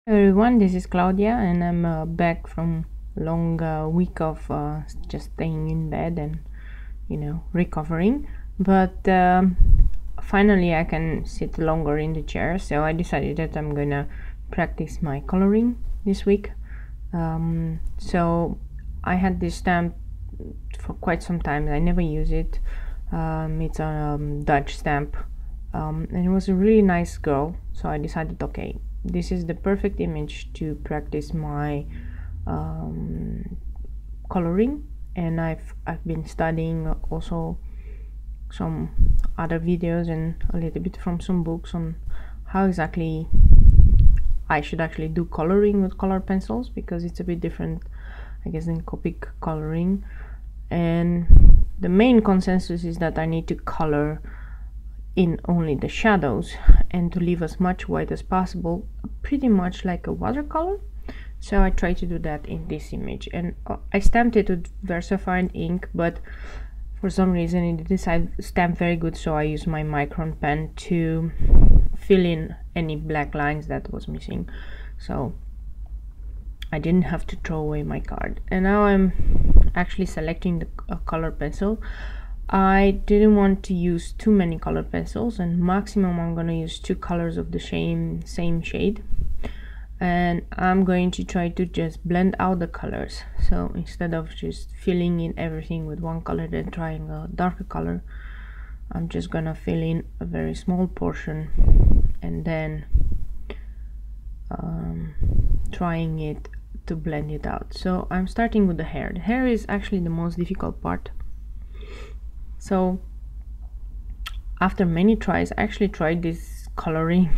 Everyone, this is Claudia, and I'm back from a long week of just staying in bed and recovering. But finally, I can sit longer in the chair, so I decided that I'm gonna practice my coloring this week. So I had this stamp for quite some time. I never use it. It's a Dutch stamp, and it was a really nice girl. So I decided, okay, this is the perfect image to practice my coloring. And I've been studying also some other videos and a little bit from some books on how exactly I should actually do coloring with color pencils, because it's a bit different, I guess, than Copic coloring. And the main consensus is that I need to color in only the shadows and to leave as much white as possible, pretty much like a watercolor. So I try to do that in this image, and I stamped it with VersaFine ink, but for some reason it decided to stamp very good, so I used my micron pen to fill in any black lines that was missing, so I didn't have to throw away my card. And now I'm actually selecting the color pencil. I didn't want to use too many color pencils, and maximum I'm gonna use 2 colors of the same shade, and I'm going to try to just blend out the colors. So instead of just filling in everything with one color then trying a darker color, I'm just gonna fill in a very small portion and then trying it to blend it out. So I'm starting with the hair. The hair is actually the most difficult part. So after many tries, I actually tried this coloring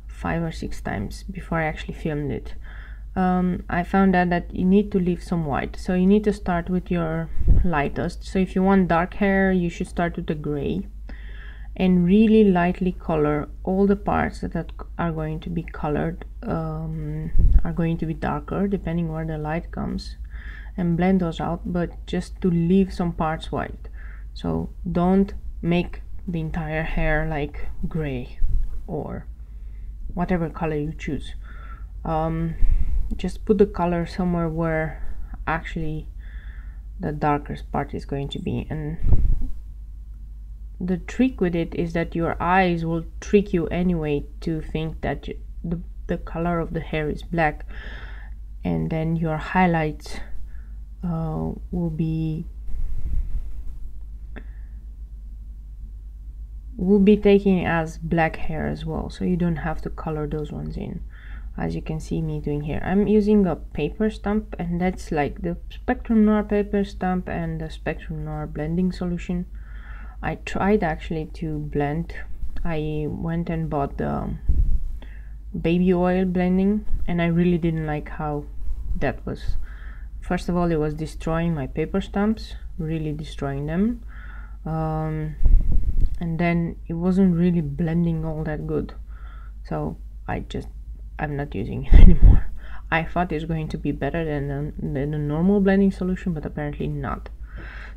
5 or 6 times before I actually filmed it. I found out that you need to leave some white, so you need to start with your lightest. So if you want dark hair, you should start with the gray and really lightly color all the parts that are going to be colored, are going to be darker depending where the light comes, and blend those out, but just to leave some parts white. So don't make the entire hair like gray or whatever color you choose. Just put the color somewhere where actually the darkest part is going to be. And the trick with it is that your eyes will trick you anyway to think that the color of the hair is black, and then your highlights will be taking as black hair as well, so you don't have to color those ones in, as you can see me doing here. I'm using a paper stamp, and that's like the Spectrum Noir paper stamp and the Spectrum Noir blending solution. I tried actually to blend. I went and bought the baby oil blending, and I really didn't like how that was. First of all, it was destroying my paper stamps, really destroying them. And then it wasn't really blending all that good, so I'm not using it anymore. I thought it's going to be better than the normal blending solution, but apparently not.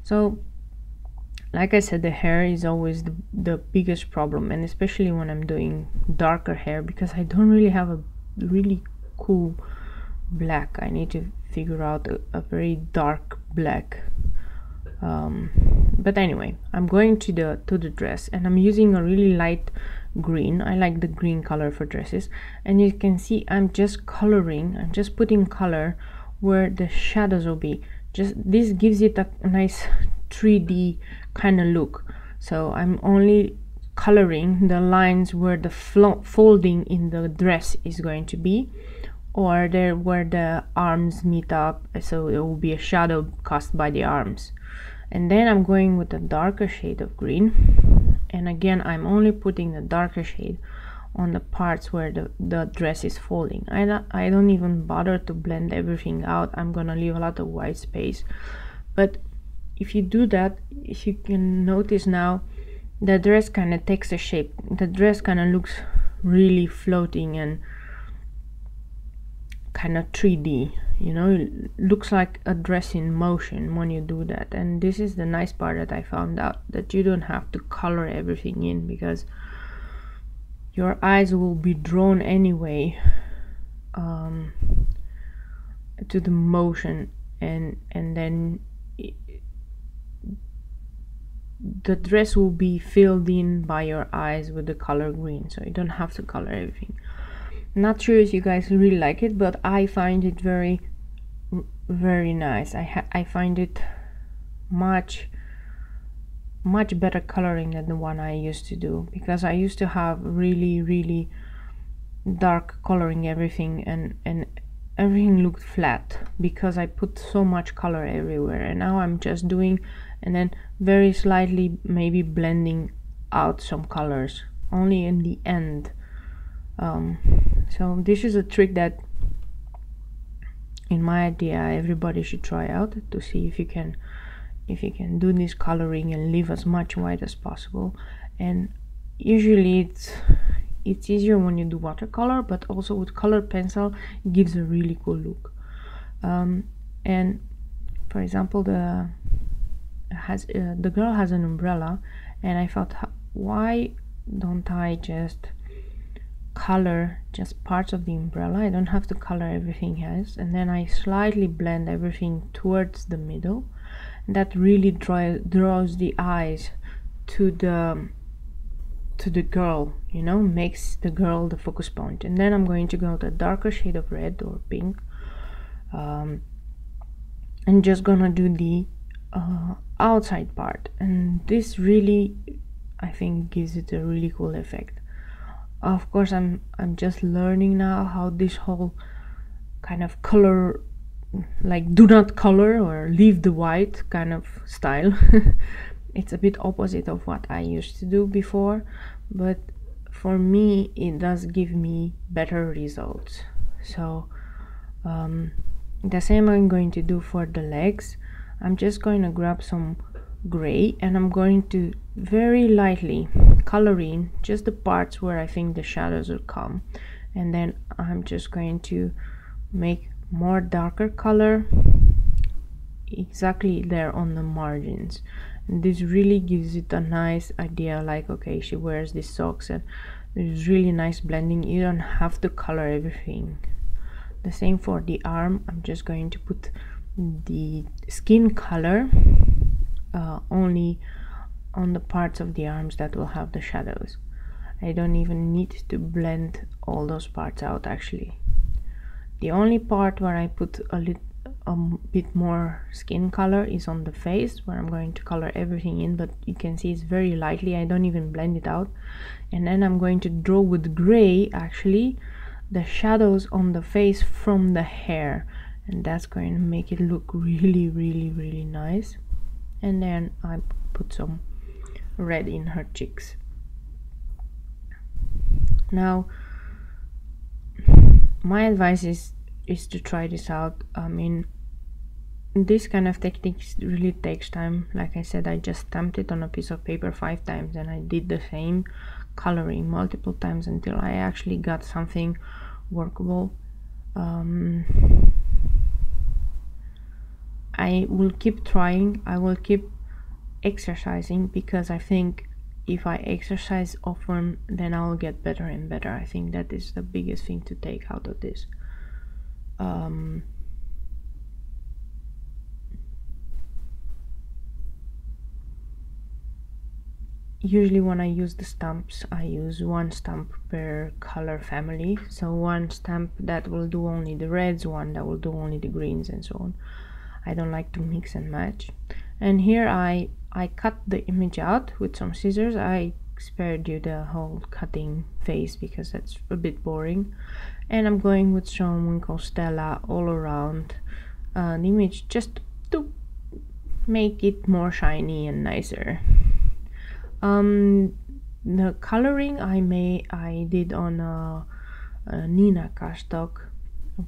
So like I said, the hair is always the biggest problem, and especially when I'm doing darker hair, because I don't really have a really cool black. I need to figure out a very dark black. But anyway, I'm going to the dress, and I'm using a really light green. I like the green color for dresses, and you can see I'm just coloring. I'm just putting color where the shadows will be. Just this gives it a nice 3D kind of look. So I'm only coloring the lines where the folding in the dress is going to be, or there where the arms meet up, so it will be a shadow cast by the arms. And then I'm going with a darker shade of green, and again I'm only putting the darker shade on the parts where the dress is folding. I don't even bother to blend everything out. I'm gonna leave a lot of white space. But if you do that, if you can notice now, the dress kind of takes a shape. The dress kind of looks really floating and kind of 3D, you know, it looks like a dress in motion when you do that. And this is the nice part that I found out, that you don't have to color everything in, because your eyes will be drawn anyway to the motion, and then the dress will be filled in by your eyes with the color green, so you don't have to color everything. Not sure if you guys really like it, but I find it very nice. I find it much better coloring than the one I used to do, because I used to have really dark coloring everything, and everything looked flat because I put so much color everywhere. And now I'm just doing, and then very slightly maybe blending out some colors only in the end. So this is a trick that, in my idea, everybody should try out to see if you can do this coloring and leave as much white as possible. And usually it's easier when you do watercolor, but also with color pencil it gives a really cool look. And for example, the girl has an umbrella, and I thought, why don't I just color just parts of the umbrella? I don't have to color everything else, and then I slightly blend everything towards the middle. That really draws the eyes to the girl, you know, makes the girl the focus point. And then I'm going to go with a darker shade of red or pink, and just gonna do the outside part, and this really, I think, gives it a really cool effect. Of course, I'm just learning now how this whole kind of color, like do not color or leave the white kind of style it's a bit opposite of what I used to do before, but for me it does give me better results. So the same I'm going to do for the legs. I'm just going to grab some gray, and I'm going to very lightly color in just the parts where I think the shadows will come, and then I'm just going to make more darker color exactly there on the margins. And this really gives it a nice idea, like, okay, she wears these socks, and there's really nice blending. You don't have to color everything. The same for the arm. I'm just going to put the skin color only on the parts of the arms that will have the shadows. I don't even need to blend all those parts out, actually. The only part where I put a bit more skin color is on the face, where I'm going to color everything in, but you can see it's very lightly. I don't even blend it out. And then I'm going to draw with gray, actually, the shadows on the face from the hair, and that's going to make it look really nice. And then I put some red in her cheeks. Now my advice is to try this out. I mean, this kind of techniques really takes time. Like I said, I just stamped it on a piece of paper 5 times, and I did the same coloring multiple times until I actually got something workable. I will keep trying. I will keep exercising, because I think if I exercise often, then I will get better and better. I think that is the biggest thing to take out of this. Usually when I use the stamps, I use 1 stamp per color family. So 1 stamp that will do only the reds, 1 that will do only the greens, and so on. I don't like to mix and match. And here I cut the image out with some scissors. I spared you the whole cutting phase because that's a bit boring. And I'm going with some Winkle Stella all around the image, just to make it more shiny and nicer. The coloring I did on a Nina cardstock,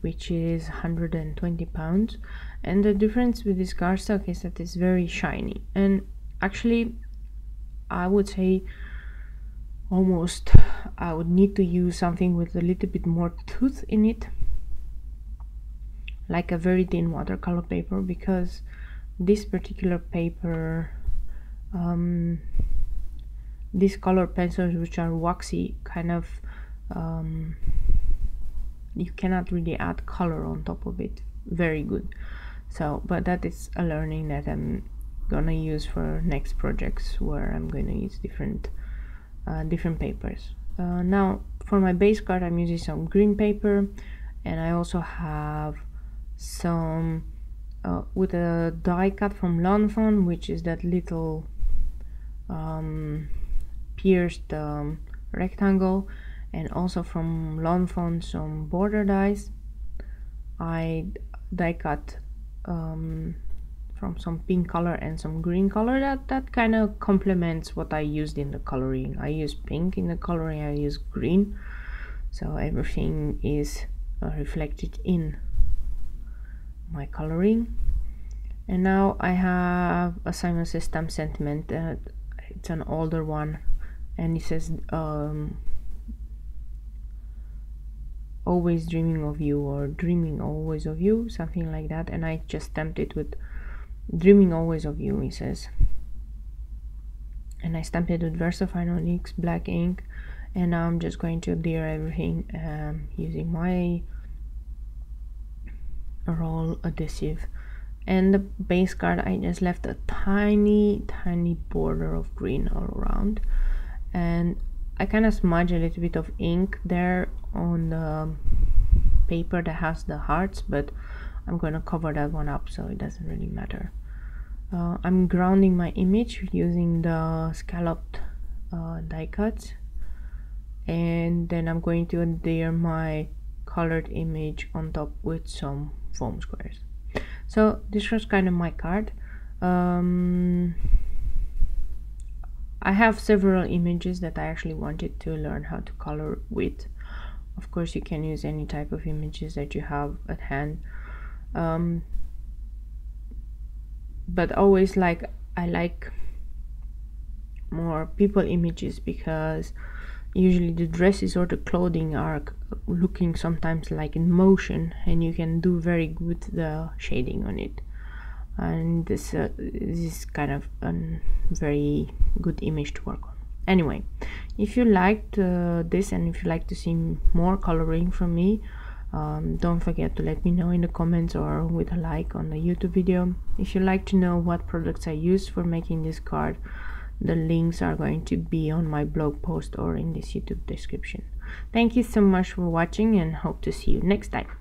which is 120 pounds, and the difference with this cardstock is that it's very shiny. And actually, I would say almost I would need to use something with a little bit more tooth in it, like a very thin watercolor paper, because this particular paper, these color pencils, which are waxy, kind of you cannot really add color on top of it very good. So, but that is a learning that I'm gonna use for next projects, where I'm going to use different papers. Now for my base card, I'm using some green paper, and I also have some with a die cut from Lanvin, which is that little pierced rectangle, and also from Lanvin some border dies. I die cut from some pink color and some green color that kind of complements what I used in the coloring. I use pink in the coloring, I use green, so everything is reflected in my coloring. And now I have a Simon Says Stamp sentiment. It's an older one, and it says always dreaming of you, or dreaming always of you, something like that. And I just stamped it with dreaming always of you, it says, and I stamped it with VersaFine Onyx black ink. And now I'm just going to adhere everything using my roll adhesive. And the base card, I just left a tiny border of green all around, and I kind of smudge a little bit of ink there on the paper that has the hearts, but I'm going to cover that one up, so it doesn't really matter. I'm grounding my image using the scalloped die cuts, and then I'm going to adhere my colored image on top with some foam squares. So this was kind of my card. I have several images that I actually wanted to learn how to color with. Of course, you can use any type of images that you have at hand, but always I like more people images, because usually the dresses or the clothing are looking sometimes like in motion, and you can do very good the shading on it. And this is kind of a very good image to work on. Anyway, if you liked this, and if you like to see more coloring from me, don't forget to let me know in the comments or with a like on the YouTube video. If you like to know what products I used for making this card, the links are going to be on my blog post or in this YouTube description. Thank you so much for watching, and hope to see you next time.